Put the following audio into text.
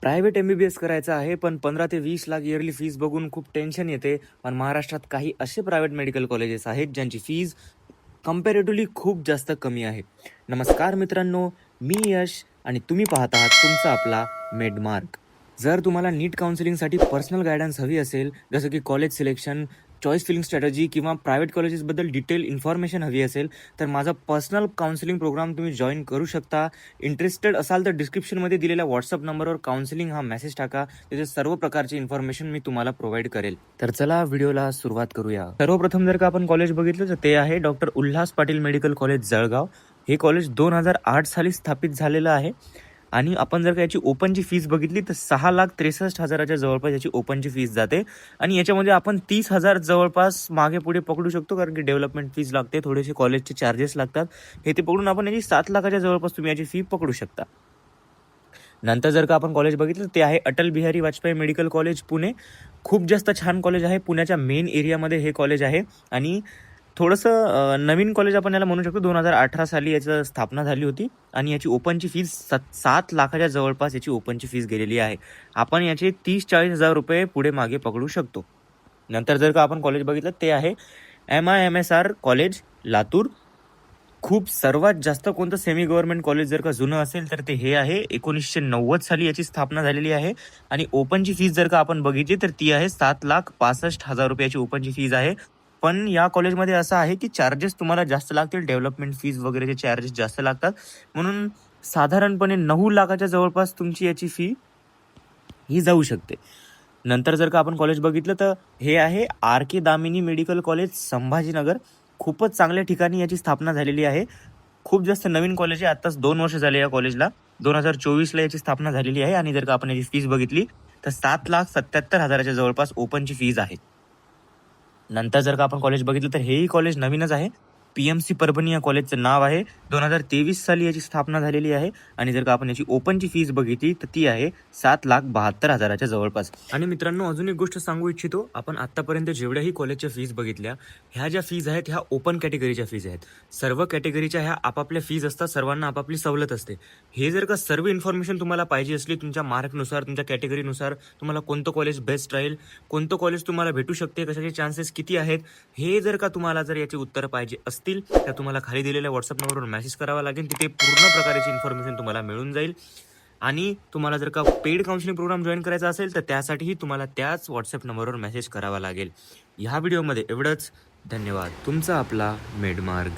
Private MBBS करायचं आहे, पण 15 ते 20 लाख इयरली फीस बघून खूप टेन्शन येते. पण महाराष्ट्रात काही असे प्रायव्हेट मेडिकल कॉलेजेस आहेत, ज्यांची फीज कंपॅरेटिव्हली खूप जास्त कमी आहे. नमस्कार मित्रांनो, मी यश आणि तुम्ही पाहत आहात तुमचा आपला मेडमार्क. जर तुम्हाला नीट काउन्सिलिंगसाठी पर्सनल गाईडन्स हवी असेल, जसं की college selection, choice filling strategy किंवा प्रायव्हेट कॉलेजेसबद्दल डिटेल इन्फॉर्मेशन हवी असेल, तर माझा पर्सनल काउन्सिलिंग प्रोग्राम तुम्ही जॉईन करू शकता. इंटरेस्टेड असाल तर डिस्क्रिप्शनमध्ये दिलेल्या व्हॉट्सअप नंबरवर काउन्सिलिंग हा मेसेज टाका. त्याचे सर्व प्रकारची इन्फॉर्मेशन मी तुम्हाला प्रोव्हाइड करेल. तर चला व्हिडिओला सुरुवात करूया. सर्वप्रथम जर का आपण कॉलेज बघितलं तर ते आहे doctor Ulhas Patil medical college Jalgaon. हे कॉलेज 2008 साली स्थापित झालेलं आहे. आणि आपण जर का याची ओपनची फीस बघितली तर 6,63,000च्या जवळपास याची ओपनची फीस जाते. आणि याच्यामध्ये आपण 30,000 जवळपास मागे पुढे पकडू शकतो, कारण की डेव्हलपमेंट फीस लागते, थोडेसे कॉलेजचे चार्जेस लागतात. हे ते पकडून आपण याची 7 लाखाच्या जवळपास तुम्ही याची फी पकडू शकता. नंतर जर का आपण कॉलेज बघितलं ते आहे अटल बिहारी वाजपेयी मेडिकल कॉलेज पुणे. खूप जास्त छान कॉलेज आहे. पुण्याच्या मेन एरियामध्ये हे कॉलेज आहे. आणि थोडंसं नवीन कॉलेज आपण याला म्हणू शकतो. 2018 साली याची स्थापना झाली होती. आणि याची ओपनची फीस 7 लाखाच्या जवळपास याची ओपनची फीस गेलेली आहे. आपण याचे 30-40 हजार रुपये पुढे मागे पकडू शकतो. नंतर जर का आपण कॉलेज बघितलं ते आहे MIMSR कॉलेज लातूर. खूप सर्वात जास्त कोणतं सेमी गव्हर्नमेंट कॉलेज जर का जुनं असेल तर ते हे आहे. 1990 साली याची स्थापना झालेली आहे. आणि ओपनची फीस जर का आपण बघितली तर ती आहे 7,65,000 रुपयाची ओपनची फीस आहे. पण या कॉलेजमध्ये असं आहे की चार्जेस तुम्हाला जास्त लागतील. डेव्हलपमेंट फीस वगैरेचे चार्जेस जास्त लागतात. म्हणून साधारणपणे 9 लाखाच्या जवळपास तुमची याची फी ही जाऊ शकते. नंतर जर का आपण कॉलेज बघितलं तर हे आहे RK Damini medical college Sambhajinagar. खूपच चांगल्या ठिकाणी याची स्थापना झालेली आहे. खूप जास्त नवीन कॉलेज आहे. आत्ताच 2 वर्ष झाले या कॉलेजला. 2024ला याची स्थापना झालेली आहे. आणि जर का आपण याची फीस बघितली तर 7,77,000च्या जवळपास ओपनची फीज आहे. नंतर जर का आपण कॉलेज बघितलं तर हेही कॉलेज नवीनच आहे. PMC परभणी या कॉलेजचं नाव आहे. 2023 साली याची स्थापना झालेली आहे. आणि जर का आपण याची ओपनची फीस बघितली तर ती आहे 7,72,000च्या जवळपास. आणि मित्रांनो, अजून एक गोष्ट सांगू इच्छितो. आपण आतापर्यंत जेवढ्याही कॉलेजच्या फीस बघितल्या, ह्या ज्या फीज आहेत ह्या ओपन कॅटेगरीच्या फीज आहेत. सर्व कॅटेगरीच्या ह्या आपापल्या फीज असतात. सर्वांना आपापली सवलत असते. हे जर का सर्व इन्फॉर्मेशन तुम्हाला पाहिजे असली, तुमच्या मार्कनुसार, तुमच्या कॅटेगरीनुसार तुम्हाला कोणतं कॉलेज बेस्ट राहील, कोणतं कॉलेज तुम्हाला भेटू शकते, कशाचे चान्सेस किती आहेत, हे जर का तुम्हाला याची उत्तरं पाहिजे असतील तर तुम्हाला खाली दिलेल्या व्हॉट्सअप नंबरवर मेसेज करावा लागेल. तिथे पूर्ण प्रकारची इन्फॉर्मेशन तुम्हाला मिळून जाईल. आणि तुम्हाला जर का पेड काउन्सिलिंग प्रोग्राम जॉईन करायचा असेल तर त्यासाठीही तुम्हाला त्याच व्हॉट्सअप नंबरवर मेसेज करावा लागेल. ह्या व्हिडिओमध्ये एवढंच. धन्यवाद. तुमचा आपला मेडमार्ग.